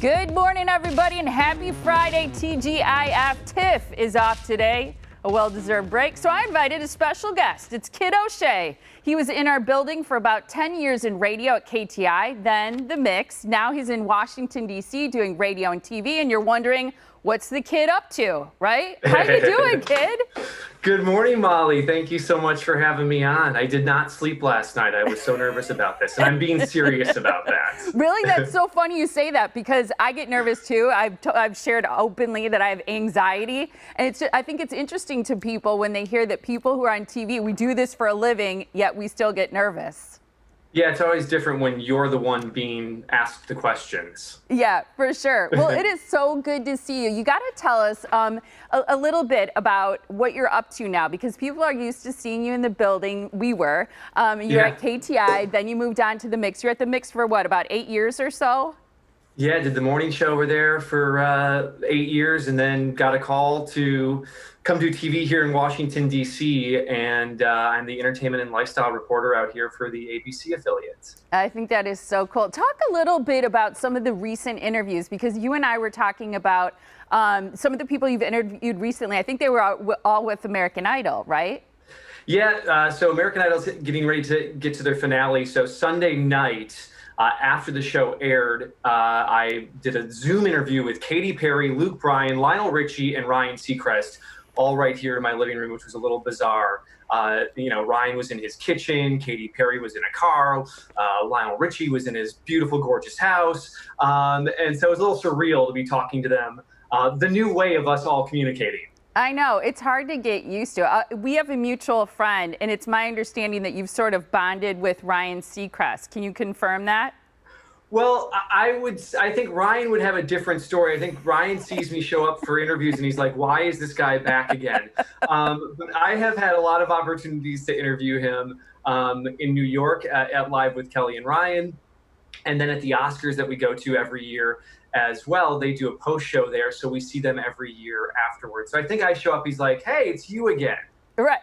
Good morning, everybody, and happy Friday. TGIF. Tiff is off today, a well-deserved break. So I invited a special guest. It's Kid O'Shea. He was in our building for about 10 years in radio at KTI, then The Mix. Now he's in Washington, D.C. doing radio and TV, and you're wondering, what's the kid up to, right? How you doing, kid? Good morning, Molly. Thank you so much for having me on. I did not sleep last night. I was so nervous about this, and I'm being serious about that. Really? That's so funny you say that, because I get nervous too. I've shared openly that I have anxiety, and I think it's interesting to people when they hear that people who are on TV, we do this for a living, yet we still get nervous. Yeah, it's always different when you're the one being asked the questions. Yeah, for sure. Well, it is so good to see you. You got to tell us a little bit about what you're up to now, because people are used to seeing you in the building. We were. You're at KTI, then you moved on to The Mix. You're at The Mix for what, about 8 years or so? Yeah, did the morning show over there for 8 years, and then got a call to come do TV here in Washington, D.C., and I'm the entertainment and lifestyle reporter out here for the ABC affiliates. I think that is so cool. Talk a little bit about some of the recent interviews, because you and I were talking about some of the people you've interviewed recently. I think they were all with American Idol, right? Yeah, so American Idol's getting ready to get to their finale. So Sunday night, after the show aired, I did a Zoom interview with Katy Perry, Luke Bryan, Lionel Richie, and Ryan Seacrest, all right here in my living room, which was a little bizarre. Ryan was in his kitchen, Katy Perry was in a car, Lionel Richie was in his beautiful, gorgeous house. And so it was a little surreal to be talking to them, the new way of us all communicating. I know, it's hard to get used to. We have a mutual friend, and it's my understanding that you've sort of bonded with Ryan Seacrest. Can you confirm that? Well, I think Ryan would have a different story. I think Ryan sees me show up for interviews and he's like, why is this guy back again? But I have had a lot of opportunities to interview him in New York at Live with Kelly and Ryan. And then at the Oscars that we go to every year as well, they do a post show there. So we see them every year afterwards. So I think I show up, he's like, hey, it's you again. Right.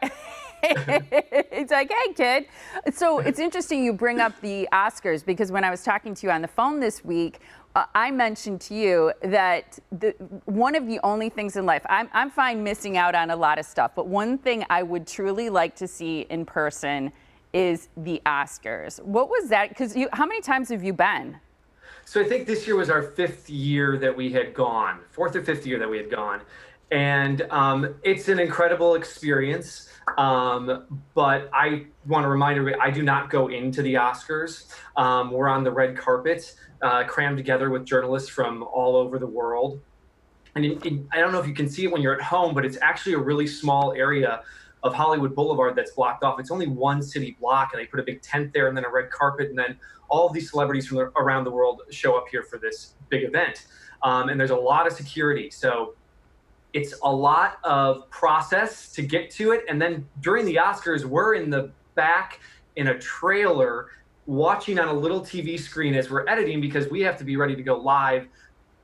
It's like, hey, kid. So it's interesting you bring up the Oscars, because when I was talking to you on the phone this week, I mentioned to you that one of the only things in life, I'm fine missing out on a lot of stuff, but one thing I would truly like to see in person is the Oscars. What was that? Because how many times have you been? So I think this year was our fifth year that we had gone, fourth or fifth year that we had gone. And it's an incredible experience. But I want to remind everybody, I do not go into the Oscars. We're on the red carpet, crammed together with journalists from all over the world. And I don't know if you can see it when you're at home, but it's actually a really small area of Hollywood Boulevard that's blocked off. It's only one city block, and they put a big tent there and then a red carpet, and then all of these celebrities from around the world show up here for this big event. And there's a lot of security. So it's a lot of process to get to it. And then during the Oscars, we're in the back in a trailer watching on a little TV screen as we're editing, because we have to be ready to go live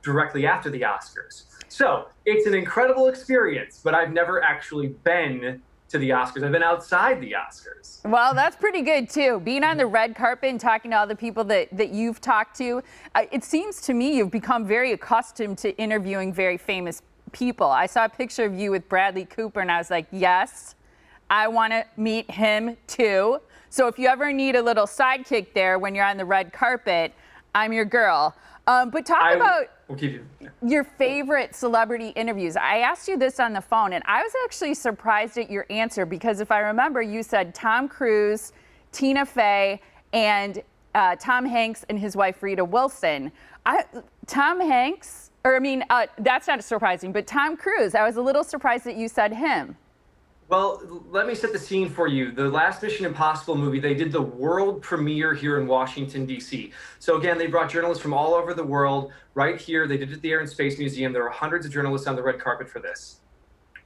directly after the Oscars. So it's an incredible experience, but I've never actually been to the Oscars. I've been outside the Oscars. Well, that's pretty good too. Being on the red carpet and talking to all the people that you've talked to, it seems to me you've become very accustomed to interviewing very famous people. I saw a picture of you with Bradley Cooper, and I was like, yes, I want to meet him too. So if you ever need a little sidekick there when you're on the red carpet, I'm your girl. But talk about your favorite celebrity interviews. I asked you this on the phone, and I was actually surprised at your answer, because if I remember, you said Tom Cruise, Tina Fey, and Tom Hanks and his wife Rita Wilson. Tom Hanks, that's not surprising, but Tom Cruise, I was a little surprised that you said him. Well, let me set the scene for you. The last Mission Impossible movie, they did the world premiere here in Washington, D.C. So again, they brought journalists from all over the world right here. They did it at the Air and Space Museum. There were hundreds of journalists on the red carpet for this.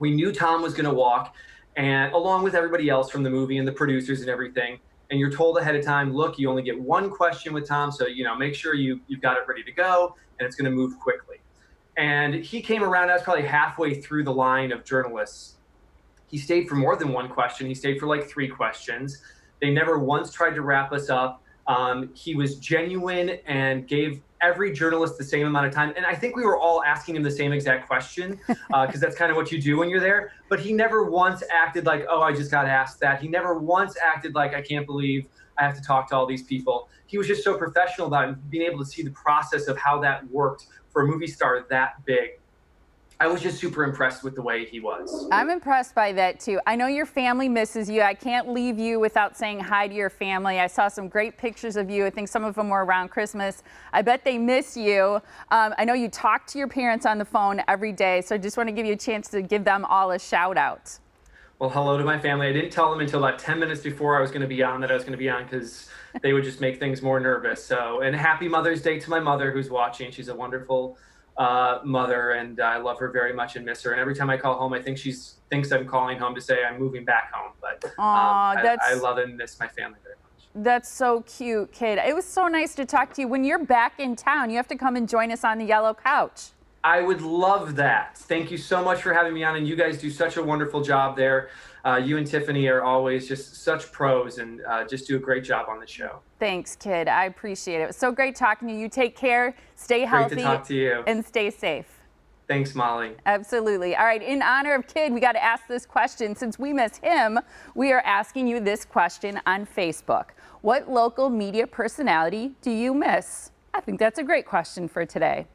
We knew Tom was going to walk, and along with everybody else from the movie and the producers and everything. And you're told ahead of time, look, you only get one question with Tom, so make sure you've got it ready to go, and it's going to move quickly. And he came around, I was probably halfway through the line of journalists. He stayed for more than one question. He stayed for like 3 questions. They never once tried to wrap us up. He was genuine and gave every journalist the same amount of time. And I think we were all asking him the same exact question, because that's kind of what you do when you're there. But he never once acted like, oh, I just got asked that. He never once acted like, I can't believe I have to talk to all these people. He was just so professional about it, and being able to see the process of how that worked for a movie star that big. I was just super impressed with the way he was. I'm impressed by that too. I know your family misses you. I can't leave you without saying hi to your family. I saw some great pictures of you. I think some of them were around Christmas. I bet they miss you. I know you talk to your parents on the phone every day, so I just want to give you a chance to give them all a shout out. Well, hello to my family. I didn't tell them until about 10 minutes before I was going to be on that I was going to be on, because they would just make things more nervous. So, and happy Mother's Day to my mother who's watching. She's a wonderful mother, and I love her very much and miss her. And every time I call home, I think she thinks I'm calling home to say I'm moving back home. But I love and miss my family very much. That's so cute, kid. It was so nice to talk to you. When you're back in town, you have to come and join us on the yellow couch. I would love that. Thank you so much for having me on, and you guys do such a wonderful job there. You and Tiffany are always just such pros, and just do a great job on the show. Thanks, kid. I appreciate it. It was so great talking to you. You take care, stay healthy, Great to talk to you. And stay safe. Thanks, Molly. Absolutely. All right, in honor of Kid, we got to ask this question. Since we miss him, we are asking you this question on Facebook. What local media personality do you miss? I think that's a great question for today.